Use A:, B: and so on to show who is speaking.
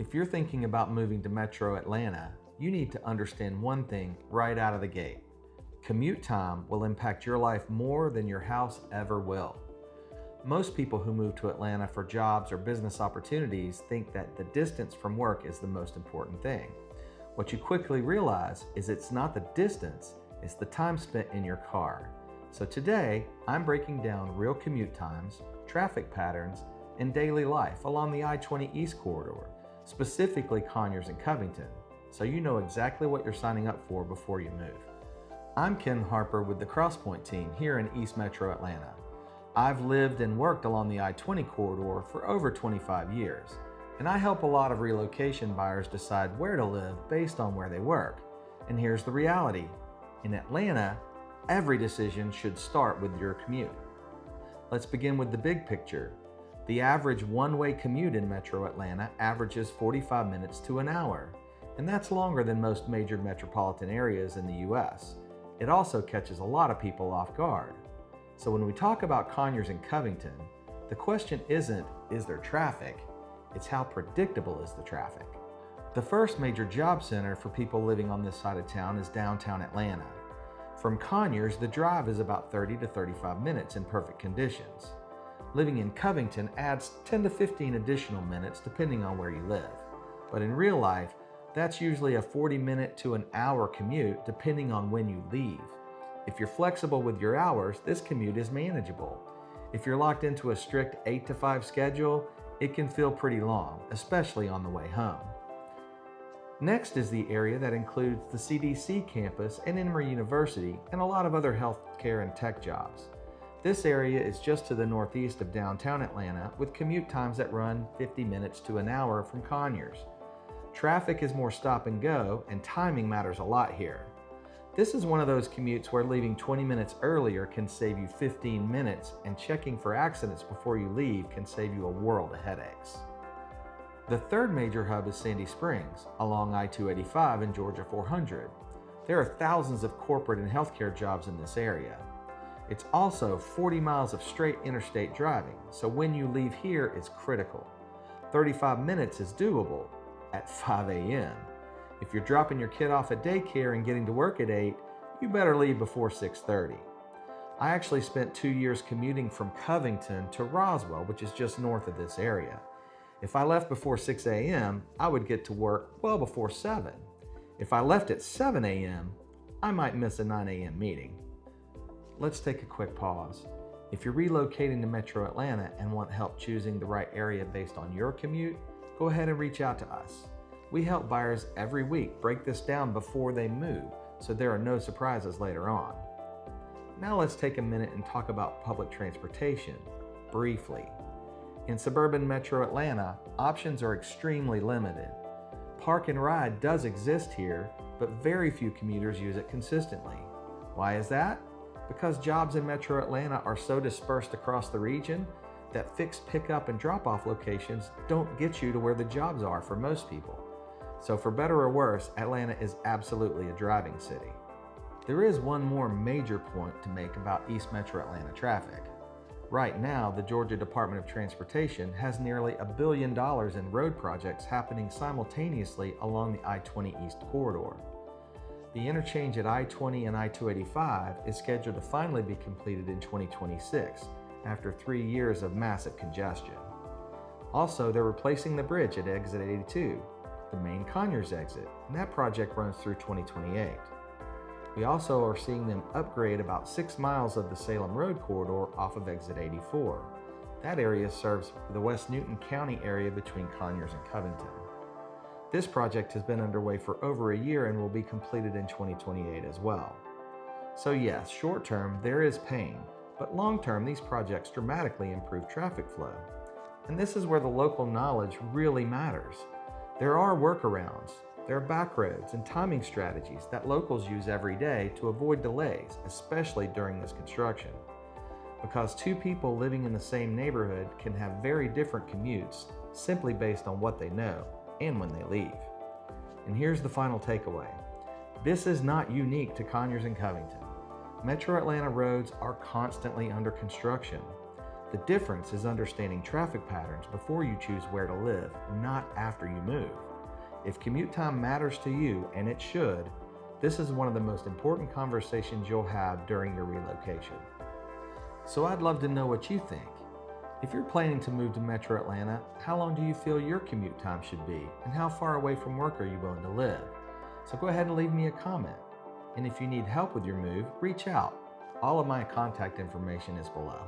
A: If you're thinking about moving to Metro Atlanta, you need to understand one thing right out of the gate. Commute time will impact your life more than your house ever will. Most people who move to Atlanta for jobs or business opportunities think that the distance from work is the most important thing. What you quickly realize is it's not the distance, it's the time spent in your car. So today, I'm breaking down real commute times, traffic patterns, and daily life along the I-20 East corridor, specifically Conyers and Covington, so you know exactly what you're signing up for before you move. I'm Ken Harper with the Crosspoint team here in East Metro Atlanta. I've lived and worked along the I-20 corridor for over 25 years, and I help a lot of relocation buyers decide where to live based on where they work. And here's the reality. In Atlanta, every decision should start with your commute. Let's begin with the big picture. The average one-way commute in Metro Atlanta averages 45 minutes to an hour, and that's longer than most major metropolitan areas in the U.S. It also catches a lot of people off guard. So when we talk about Conyers and Covington, the question isn't, is there traffic? It's how predictable is the traffic? The first major job center for people living on this side of town is downtown Atlanta. From Conyers, the drive is about 30 to 35 minutes in perfect conditions. Living in Covington adds 10 to 15 additional minutes depending on where you live. But in real life, that's usually a 40-minute to an hour commute depending on when you leave. If you're flexible with your hours, this commute is manageable. If you're locked into a strict 8 to 5 schedule, it can feel pretty long, especially on the way home. Next is the area that includes the CDC campus and Emory University and a lot of other healthcare and tech jobs. This area is just to the northeast of downtown Atlanta with commute times that run 50 minutes to an hour from Conyers. Traffic is more stop and go, and timing matters a lot here. This is one of those commutes where leaving 20 minutes earlier can save you 15 minutes, and checking for accidents before you leave can save you a world of headaches. The third major hub is Sandy Springs, along I-285 and Georgia 400. There are thousands of corporate and healthcare jobs in this area. It's also 40 miles of straight interstate driving, so when you leave here, it's critical. 35 minutes is doable at 5 a.m. If you're dropping your kid off at daycare and getting to work at 8, you better leave before 6:30. I actually spent 2 years commuting from Covington to Roswell, which is just north of this area. If I left before 6 a.m., I would get to work well before 7. If I left at 7 a.m., I might miss a 9 a.m. meeting. Let's take a quick pause. If you're relocating to Metro Atlanta and want help choosing the right area based on your commute, go ahead and reach out to us. We help buyers every week break this down before they move, so there are no surprises later on. Now let's take a minute and talk about public transportation, briefly. In suburban Metro Atlanta, options are extremely limited. Park and ride does exist here, but very few commuters use it consistently. Why is that? Because jobs in Metro Atlanta are so dispersed across the region that fixed pickup and drop-off locations don't get you to where the jobs are for most people. So for better or worse, Atlanta is absolutely a driving city. There is one more major point to make about East Metro Atlanta traffic. Right now, the Georgia Department of Transportation has nearly $1 billion in road projects happening simultaneously along the I-20 East corridor. The interchange at I-20 and I-285 is scheduled to finally be completed in 2026, after 3 years of massive congestion. Also, they're replacing the bridge at exit 82, the main Conyers exit, and that project runs through 2028. We also are seeing them upgrade about 6 miles of the Salem Road corridor off of exit 84. That area serves the West Newton County area between Conyers and Covington. This project has been underway for over a year and will be completed in 2028 as well. So yes, short term, there is pain, but long term, these projects dramatically improve traffic flow. And this is where the local knowledge really matters. There are workarounds, there are back roads and timing strategies that locals use every day to avoid delays, especially during this construction. Because two people living in the same neighborhood can have very different commutes simply based on what they know and when they leave. And here's the final takeaway. This is not unique to Conyers and Covington. Metro Atlanta roads are constantly under construction. The difference is understanding traffic patterns before you choose where to live, not after you move. If commute time matters to you, and it should, this is one of the most important conversations you'll have during your relocation. So I'd love to know what you think. If you're planning to move to Metro Atlanta, how long do you feel your commute time should be, and how far away from work are you willing to live? So go ahead and leave me a comment. And if you need help with your move, reach out. All of my contact information is below.